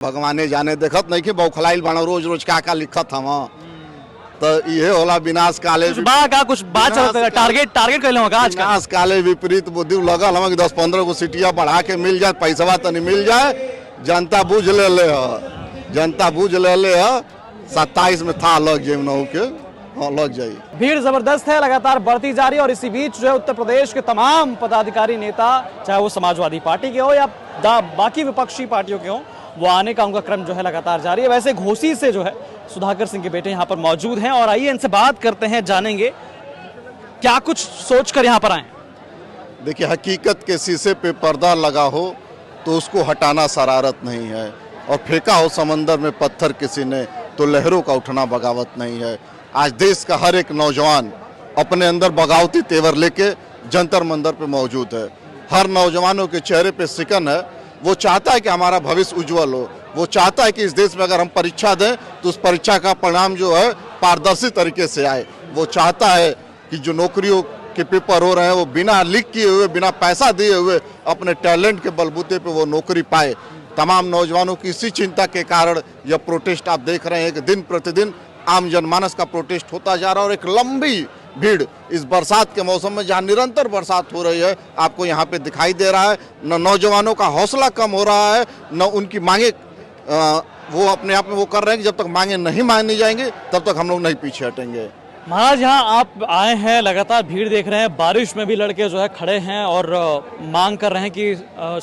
भगवाने जाने देखत नहीं कि बौखलाइल बना रोज रोज का लिखत हम तो ये होला विनाश काले कुछ बात टारगेट कहले होगा आज विनाश काले विपरीत बुद्धि लगल हम 10-15 को सीटिया बढ़ा के मिल जाए पैसा तनी मिल जाए। जनता बूझ ले जनता बूझ ले 27 में था लग जाए न के लग जाए। भीड़ जबरदस्त है, लगातार बढ़ती जा रही है और इसी बीच जो है उत्तर प्रदेश के तमाम पदाधिकारी नेता, चाहे वो समाजवादी पार्टी के हो या बाकी विपक्षी पार्टियों के हो, वो आने का उनका क्रम जो है लगातार जारी है। वैसे घोसी से जो है सुधाकर सिंह के बेटे यहाँ पर मौजूद हैं और आइए इनसे बात करते हैं, जानेंगे क्या कुछ सोचकर यहाँ पर आए। देखिए, हकीकत के शीशे पे पर्दा लगा हो तो उसको हटाना शरारत नहीं है, और फेंका हो समंदर में पत्थर किसी ने तो लहरों का उठना बगावत नहीं है। आज देश का हर एक नौजवान अपने अंदर बगावती तेवर लेके जंतर मंतर पे मौजूद है। हर नौजवानों के चेहरे पे सिकन है। वो चाहता है कि हमारा भविष्य उज्जवल हो। वो चाहता है कि इस देश में अगर हम परीक्षा दें तो उस परीक्षा का परिणाम जो है पारदर्शी तरीके से आए। वो चाहता है कि जो नौकरियों के पेपर हो रहे हैं वो बिना लिख किए हुए, बिना पैसा दिए हुए अपने टैलेंट के बलबूते पे वो नौकरी पाए। तमाम नौजवानों की इसी चिंता के कारण यह प्रोटेस्ट आप देख रहे हैं कि दिन प्रतिदिन आम जनमानस का प्रोटेस्ट होता जा रहा है। और एक लंबी भीड़ इस बरसात के मौसम में जहाँ निरंतर बरसात हो रही है आपको यहाँ पे दिखाई दे रहा है। न नौजवानों का हौसला कम हो रहा है, न उनकी मांगे वो अपने आप में वो कर रहे हैं कि जब तक मांगे नहीं मानी जाएंगी तब तक हम लोग नहीं पीछे हटेंगे। महाराज, यहाँ आप आए हैं, लगातार भीड़ देख रहे हैं, बारिश में भी लड़के जो है खड़े हैं और मांग कर रहे हैं कि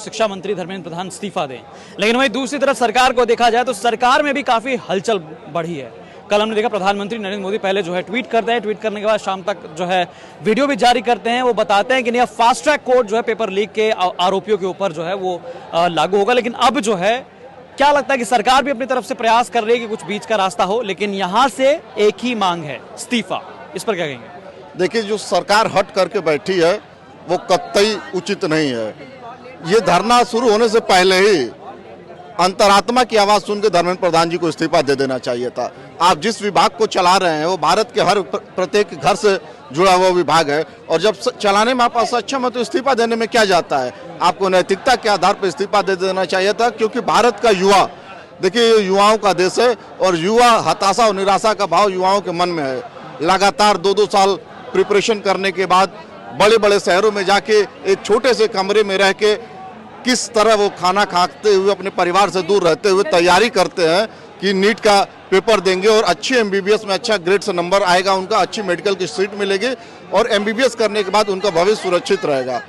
शिक्षा मंत्री धर्मेंद्र प्रधान इस्तीफा दें। लेकिन वहीं दूसरी तरफ सरकार को देखा जाए तो सरकार में भी काफी हलचल बढ़ी है। कल हमने देखा प्रधानमंत्री नरेंद्र मोदी पहले जो है ट्वीट करते हैं, ट्वीट करने के बाद शाम तक जो है वीडियो भी जारी करते हैं। वो बताते हैं कि नहीं, अब फास्ट ट्रैक कोर्ट जो है पेपर लीक के आरोपियों के ऊपर जो है वो लागू होगा। लेकिन अब जो है क्या लगता है कि सरकार भी अपनी तरफ से प्रयास कर रही है कि कुछ बीच का रास्ता हो, लेकिन यहाँ से एक ही मांग है, इस्तीफा। इस पर क्या कहेंगे? देखिए, जो सरकार हट करके बैठी है वो कतई उचित नहीं है। ये धरना शुरू होने से पहले ही अंतरात्मा की आवाज सुन के धर्मेंद्र प्रधान जी को इस्तीफा दे देना चाहिए था। आप जिस विभाग को चला रहे हैं वो भारत के हर प्रत्येक घर से जुड़ा हुआ विभाग है, और जब चलाने में आप असक्षम है तो इस्तीफा देने में क्या जाता है? आपको नैतिकता के आधार पर इस्तीफा दे देना चाहिए था, क्योंकि भारत का युवा, देखिए, ये युवाओं का देश है और युवा हताशा और निराशा का भाव युवाओं के मन में है। लगातार 2-2 साल प्रिपरेशन करने के बाद बड़े बड़े शहरों में जाके एक छोटे से कमरे में रह के किस तरह वो खाना खाते हुए अपने परिवार से दूर रहते हुए तैयारी करते हैं कि नीट का पेपर देंगे और अच्छी एमबीबीएस में अच्छा ग्रेड से नंबर आएगा, उनका अच्छी मेडिकल की सीट मिलेगी और एमबीबीएस करने के बाद उनका भविष्य सुरक्षित रहेगा।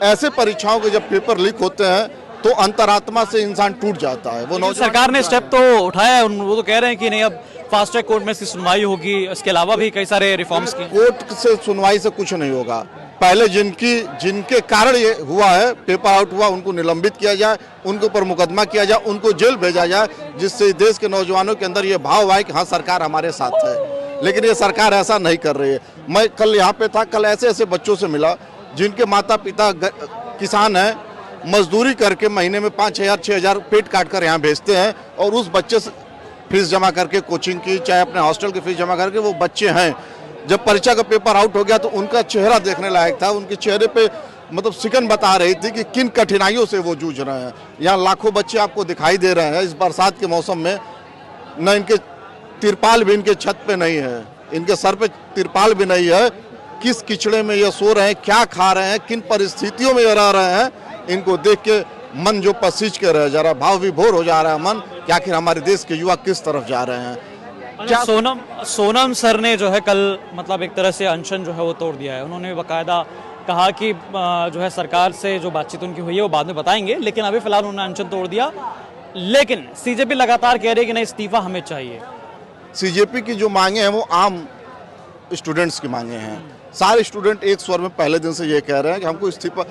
ऐसे परीक्षाओं के जब पेपर लीक होते हैं तो अंतरात्मा से इंसान टूट जाता है। वो सरकार ने स्टेप तो उठाया है, वो तो कह रहे हैं कि नहीं, अब फास्ट ट्रैक कोर्ट में इसकी सुनवाई होगी, इसके अलावा भी कई सारे रिफॉर्म्स की। कोर्ट से सुनवाई से कुछ नहीं होगा। पहले जिनके कारण ये हुआ है, पेपर आउट हुआ, उनको निलंबित किया जाए, उनके ऊपर मुकदमा किया जाए, उनको जेल भेजा जाए, जिससे देश के नौजवानों के अंदर ये भाव आए कि हाँ, सरकार हमारे साथ है। लेकिन ये सरकार ऐसा नहीं कर रही है। मैं कल यहाँ पे था, कल ऐसे बच्चों से मिला जिनके माता पिता किसान हैं, मजदूरी करके महीने में 5,000-6,000 पेट काट कर यहाँ भेजते हैं, और उस बच्चे से फीस जमा करके कोचिंग की, चाहे अपने हॉस्टल की फीस जमा करके वो बच्चे हैं। जब परीक्षा का पेपर आउट हो गया तो उनका चेहरा देखने लायक था। उनके चेहरे पे मतलब सिकन बता रही थी कि किन कठिनाइयों से वो जूझ रहे हैं। यहाँ लाखों बच्चे आपको दिखाई दे रहे हैं इस बरसात के मौसम में। न इनके तिरपाल भी इनके छत पे नहीं है, इनके सर पे तिरपाल भी नहीं है। किस कीचड़े में ये सो रहे हैं, क्या खा रहे हैं, किन परिस्थितियों में रह रहे हैं, इनको देख के मन जो पसीज के रह जा रहा है, भाव विभोर हो जा रहा है मन कि आखिर हमारे देश के युवा किस तरफ जा रहे हैं। सोनम सर ने जो है कल मतलब एक तरह से अनशन जो है वो तोड़ दिया है। उन्होंने बाकायदा कहा कि जो है सरकार से जो बातचीत उनकी हुई है वो बाद में बताएंगे, लेकिन अभी फिलहाल उन्होंने अनशन तोड़ दिया। लेकिन सीजेपी लगातार कह रही है कि नहीं, इस्तीफा हमें चाहिए। सीजेपी की जो मांगे हैं वो आम स्टूडेंट्स की मांगे हैं। सारे स्टूडेंट एक स्वर में पहले दिन से ये कह रहे हैं कि हमको इस्तीफा,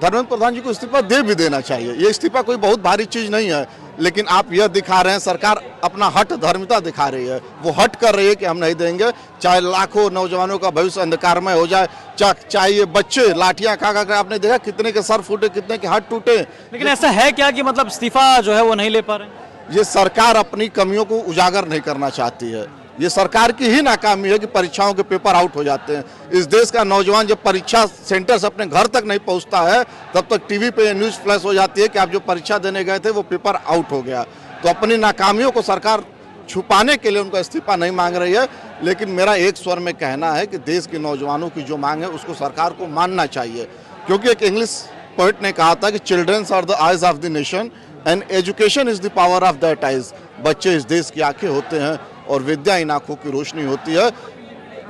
धर्मेंद्र प्रधान जी को इस्तीफा दे भी देना चाहिए। ये इस्तीफा कोई बहुत भारी चीज नहीं है, लेकिन आप यह दिखा रहे हैं, सरकार अपना हट धर्मिता दिखा रही है। वो हट कर रही है कि हम नहीं देंगे, चाहे लाखों नौजवानों का भविष्य अंधकारमय हो जाए, चाहे ये बच्चे लाठियां खा कर, आपने देखा कितने के सर फूटे, कितने के हाथ टूटे। लेकिन ऐसा है क्या कि मतलब इस्तीफा जो है वो नहीं ले पा रहे हैं? ये सरकार अपनी कमियों को उजागर नहीं करना चाहती है। ये सरकार की ही नाकामी है कि परीक्षाओं के पेपर आउट हो जाते हैं। इस देश का नौजवान जब परीक्षा सेंटर से अपने घर तक नहीं पहुंचता है तब तक टीवी पे न्यूज़ फ्लैश हो जाती है कि आप जो परीक्षा देने गए थे वो पेपर आउट हो गया। तो अपनी नाकामियों को सरकार छुपाने के लिए उनका इस्तीफा नहीं मांग रही है। लेकिन मेरा एक स्वर में कहना है कि देश के नौजवानों की जो मांग है उसको सरकार को मानना चाहिए, क्योंकि एक इंग्लिश पोइट ने कहा था कि childrens are the eyes of the nation and education is the power of that eyes. बच्चे इस देश की आंखें होते हैं और विद्या इन आंखों की रोशनी होती है।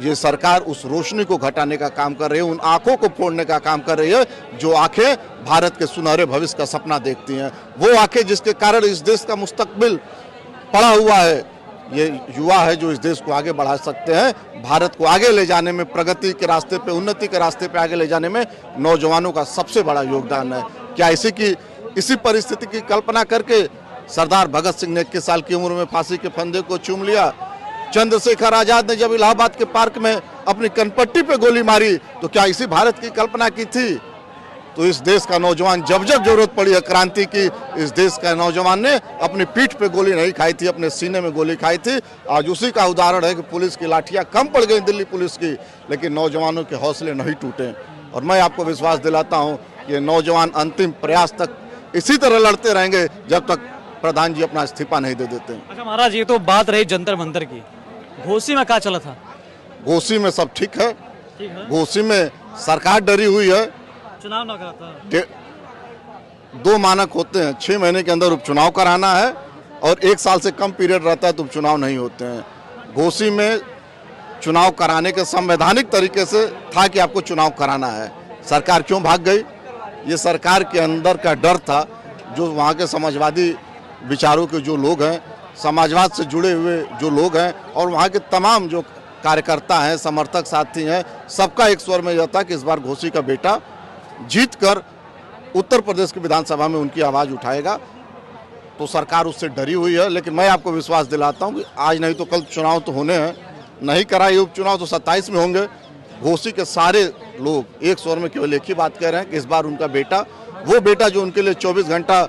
ये सरकार उस रोशनी को घटाने का काम कर रही है, उन आंखों को फोड़ने का काम कर रही है जो आंखें भारत के सुनहरे भविष्य का सपना देखती हैं। वो आंखें जिसके कारण इस देश का मुस्तकबिल पड़ा हुआ है। ये युवा है जो इस देश को आगे बढ़ा सकते हैं, भारत को आगे ले जाने में, प्रगति के रास्ते पे, उन्नति के रास्ते पे आगे ले जाने में नौजवानों का सबसे बड़ा योगदान है। क्या इसी परिस्थिति की कल्पना करके सरदार भगत सिंह ने 21 साल की उम्र में फांसी के फंदे को चूम लिया? चंद्रशेखर आजाद ने जब इलाहाबाद के पार्क में अपनी कनपट्टी पे गोली मारी तो क्या इसी भारत की कल्पना की थी? तो इस देश का नौजवान जब जब जरूरत पड़ी है क्रांति की, इस देश का नौजवान ने अपनी पीठ पे गोली नहीं खाई थी, अपने सीने में गोली खाई थी। आज उसी का उदाहरण है कि पुलिस की लाठियां कम पड़ गई दिल्ली पुलिस की, लेकिन नौजवानों के हौसले नहीं टूटे। और मैं आपको विश्वास दिलाता हूं कि नौजवान अंतिम प्रयास तक इसी तरह लड़ते रहेंगे जब तक प्रधान जी अपना इस्तीफा नहीं दे देते। अच्छा महाराज, ये तो बात रही जंतर मंतर की, घोसी में क्या चला था? घोसी में सब ठीक है। ठीक है। घोसी में सरकार डरी हुई है। चुनाव ना करा था। 2 मानक होते हैं, 6 महीने के अंदर उपचुनाव कराना है और 1 साल से कम पीरियड रहता है तो उपचुनाव नहीं होते हैं। घोसी में चुनाव कराने के संवैधानिक तरीके से था कि आपको चुनाव कराना है। सरकार क्यों भाग गई? ये सरकार के अंदर का डर था। जो वहाँ के समाजवादी विचारों के जो लोग हैं, समाजवाद से जुड़े हुए जो लोग हैं और वहाँ के तमाम जो कार्यकर्ता हैं, समर्थक साथी हैं, सबका एक स्वर में यह था कि इस बार घोसी का बेटा जीत कर उत्तर प्रदेश की विधानसभा में उनकी आवाज़ उठाएगा। तो सरकार उससे डरी हुई है। लेकिन मैं आपको विश्वास दिलाता हूं कि आज नहीं तो कल चुनाव तो होने हैं। नहीं कराए उपचुनाव तो 27 में होंगे। घोसी के सारे लोग एक स्वर में केवल एक ही बात कह रहे हैं कि इस बार उनका बेटा, वो बेटा जो उनके लिए 24 घंटा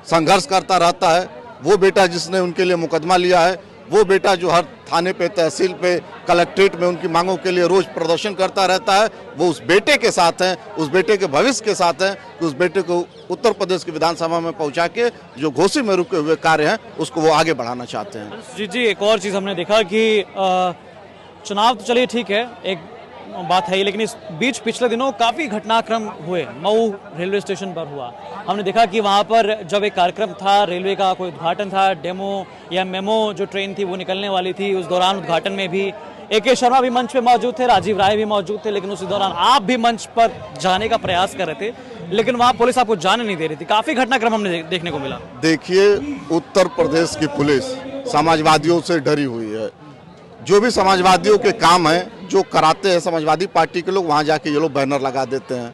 संघर्ष करता रहता है, वो बेटा जिसने उनके लिए मुकदमा लिया है, वो बेटा जो हर थाने पे, तहसील पे, कलेक्ट्रेट में उनकी मांगों के लिए रोज प्रदर्शन करता रहता है, वो उस बेटे के साथ हैं, उस बेटे के भविष्य के साथ हैं कि उस बेटे को उत्तर प्रदेश की विधानसभा में पहुंचा के जो घोसी में रुके हुए कार्य हैं उसको वो आगे बढ़ाना चाहते हैं। जी, एक और चीज़ हमने देखा कि चुनाव तो चलिए ठीक है, एक बात है, लेकिन इस बीच पिछले दिनों काफ़ी घटनाक्रम हुए। मऊ रेलवे स्टेशन पर हुआ, हमने देखा कि वहाँ पर जब एक कार्यक्रम था, रेलवे का कोई उद्घाटन था, डेमो या मेमो जो ट्रेन थी वो निकलने वाली थी, उस दौरान उद्घाटन में भी AK शर्मा भी मंच पे मौजूद थे, राजीव राय भी मौजूद थे, लेकिन उसी दौरान आप भी मंच पर जाने का प्रयास कर रहे थे, लेकिन वहाँ पुलिस आपको जाने नहीं दे रही थी। काफ़ी घटनाक्रम हमने देखने को मिला। देखिए, उत्तर प्रदेश की पुलिस समाजवादियों से डरी हुई है। जो भी समाजवादियों के काम हैं, जो कराते हैं समाजवादी पार्टी के लोग, वहाँ जाके ये लोग बैनर लगा देते हैं।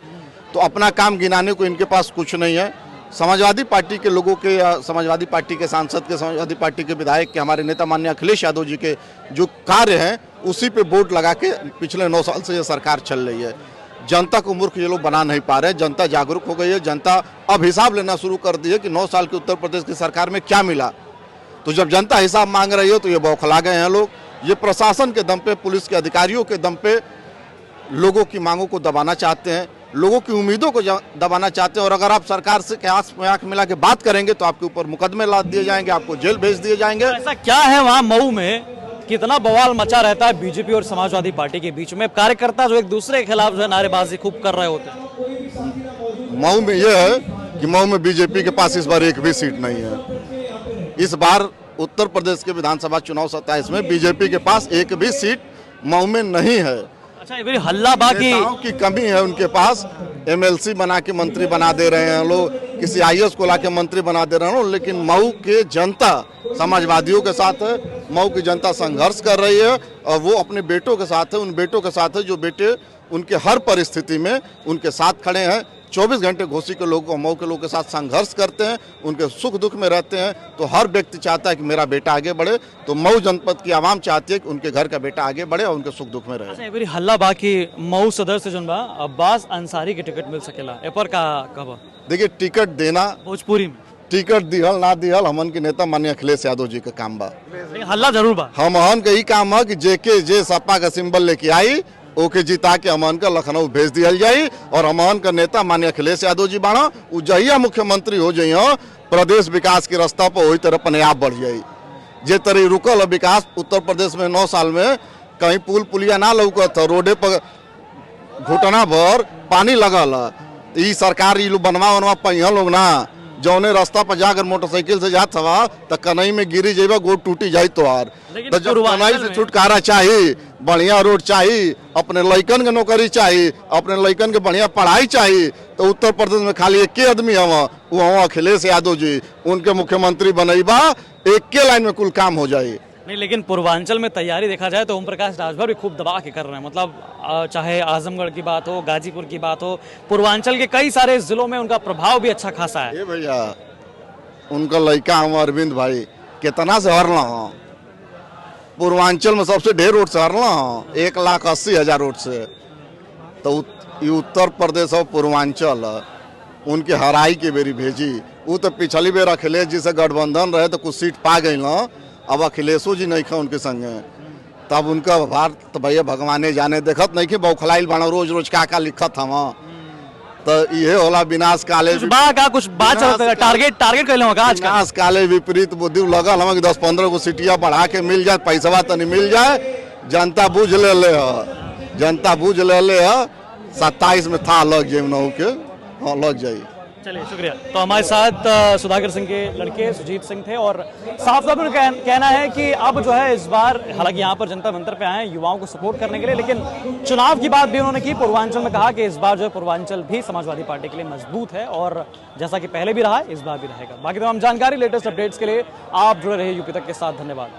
तो अपना काम गिनाने को इनके पास कुछ नहीं है। समाजवादी पार्टी के लोगों के या समाजवादी पार्टी के सांसद के, समाजवादी पार्टी के विधायक के, हमारे नेता माननीय अखिलेश यादव जी के जो कार्य हैं उसी पे बोर्ड लगा के पिछले 9 साल से ये सरकार चल रही है। जनता को मूर्ख ये लोग बना नहीं पा रहे। जनता जागरूक हो गई है। जनता अब हिसाब लेना शुरू कर दी है कि 9 साल की उत्तर प्रदेश की सरकार में क्या मिला। तो जब जनता हिसाब मांग रही है तो ये बौखला गए हैं लोग। ये प्रशासन के दम पे, पुलिस के अधिकारियों के दम पे लोगों की मांगों को दबाना चाहते हैं, लोगों की उम्मीदों को दबाना चाहते हैं। और अगर आप सरकार से आंख में आंख मिला के बात करेंगे तो आपके ऊपर मुकदमे लाद दिए जाएंगे, आपको जेल भेज दिए जाएंगे। ऐसा क्या है वहाँ मऊ में, कितना बवाल मचा रहता है बीजेपी और समाजवादी पार्टी के बीच में? कार्यकर्ता जो एक दूसरे के खिलाफ जो है नारेबाजी खूब कर रहे होते हैं। मऊ में यह है कि मऊ में बीजेपी के पास इस बार एक भी सीट नहीं है। इस बार उत्तर प्रदेश के विधानसभा चुनाव 27 में बीजेपी के पास एक भी सीट मऊ में नहीं है। अच्छा, ये हल्ला बाकी की कमी है उनके पास। MLC बना के मंत्री बना दे रहे हैं लोग, किसी IAS को लाके मंत्री बना दे रहे हैं, लेकिन मऊ के जनता समाजवादियों के साथ है। मऊ की जनता संघर्ष कर रही है और वो अपने बेटों के साथ है, उन बेटों के साथ है जो बेटे उनके हर परिस्थिति में उनके साथ खड़े हैं। 24 घंटे घोसी के लोग, मऊ के लोग के साथ संघर्ष करते हैं, उनके सुख दुख में रहते हैं। तो हर व्यक्ति चाहता है कि मेरा बेटा आगे बढ़े। तो मऊ जनपद की आवाम चाहती है कि उनके घर का बेटा आगे बढ़े और उनके सुख दुख में रहे। अच्छा, ये हल्ला बाकी मऊ सदर से जोन बा अब्बास अंसारी के टिकट मिल सकेला, ए पर का कब? देखिए, टिकट देना भोजपुरी में टिकट दिहल ना दिहल हमन के नेता माननीय अखिलेश यादव जी के काम बा। हल्ला जरूर बा। हमन के ही काम है कि जे सपा का सिंबल लेके आई ओके जिता के हमन का लखनऊ भेज दिया जाये। और हमन का नेता माननीय अखिलेश यादव जी बाड़ा, उ जहिया मुख्यमंत्री हो जाइए प्रदेश विकास के रास्ता पर वही तरह अपने आप बढ़ जाई। जे तरह रुकल है विकास उत्तर प्रदेश में 9 साल में, कहीं पुल पुलिया ना लौकत, रोडे पर घुटना भर पानी लगल। ई सरकार ई लोग बनवा पहिया लोग ना, जौने रास्ता पर जाकर मोटरसाइकिल से जात हवा तो कनई में गिरी जेबा, गोड़ टूटी जाई तोहार। तो जब कनई से छुटकारा चाहिए, बढ़िया रोड चाहिए, अपने लइकन के नौकरी चाहिए, अपने लइकन के बढ़िया पढ़ाई चाहिए, तो उत्तर प्रदेश में खाली एक आदमी हवा, वो अखिलेश यादव जी, उनके मुख्यमंत्री बनईबा, एक लाइन में कुल काम हो जाए। नहीं, लेकिन पूर्वांचल में तैयारी देखा जाए तो ओम प्रकाश राजभर भी खूब दबा के कर रहे हैं। मतलब चाहे आजमगढ़ की बात हो, गाजीपुर की बात हो, पूर्वांचल के कई सारे जिलों में उनका प्रभाव भी अच्छा खासा है। ये भैया उनका लड़का हम अरविंद भाई कितना से हरला हो, पूर्वांचल में सबसे ढेर वोट से हरला हो, 1,80,000 वोट से। तो ये उत्तर प्रदेश और पूर्वांचल उनके हराई के बेरी भेजी। वो तो पिछली बेर अखिलेश जी से गठबंधन रहे तो कुछ सीट पा गई ना, अब अखिलेशो जी नहीं खा उनके संगे, तब उनका भार तो भैया भगवाने जाने। देखत नहीं कि बौखलाइल बाणा रोज रोज का लिखत हम, तो ये होला विनाश काले कुछ बात टारगेट कैले होगा आज विनाश काले विपरीत बुद्धि लगल हम 10-15 को सीटिया बढ़ा के मिल जाए, पैसा तनी मिल जाए, जनता बूझ ले जनता बूझ ले 27 में था लग जाए न के, हाँ लग जाए। चलिए शुक्रिया। तो हमारे साथ सुधाकर सिंह के लड़के सुजीत सिंह थे और साफ साफ उनका कहना है कि अब जो है इस बार, हालांकि यहाँ पर जनता मंत्र पे आए हैं युवाओं को सपोर्ट करने के लिए, लेकिन चुनाव की बात भी उन्होंने की। पूर्वांचल में कहा कि इस बार जो है पूर्वांचल भी समाजवादी पार्टी के लिए मजबूत है और जैसा कि पहले भी रहा इस बार भी रहेगा। बाकी तमाम जानकारी, लेटेस्ट अपडेट्स के लिए आप जुड़े रहे यूपी तक के साथ। धन्यवाद।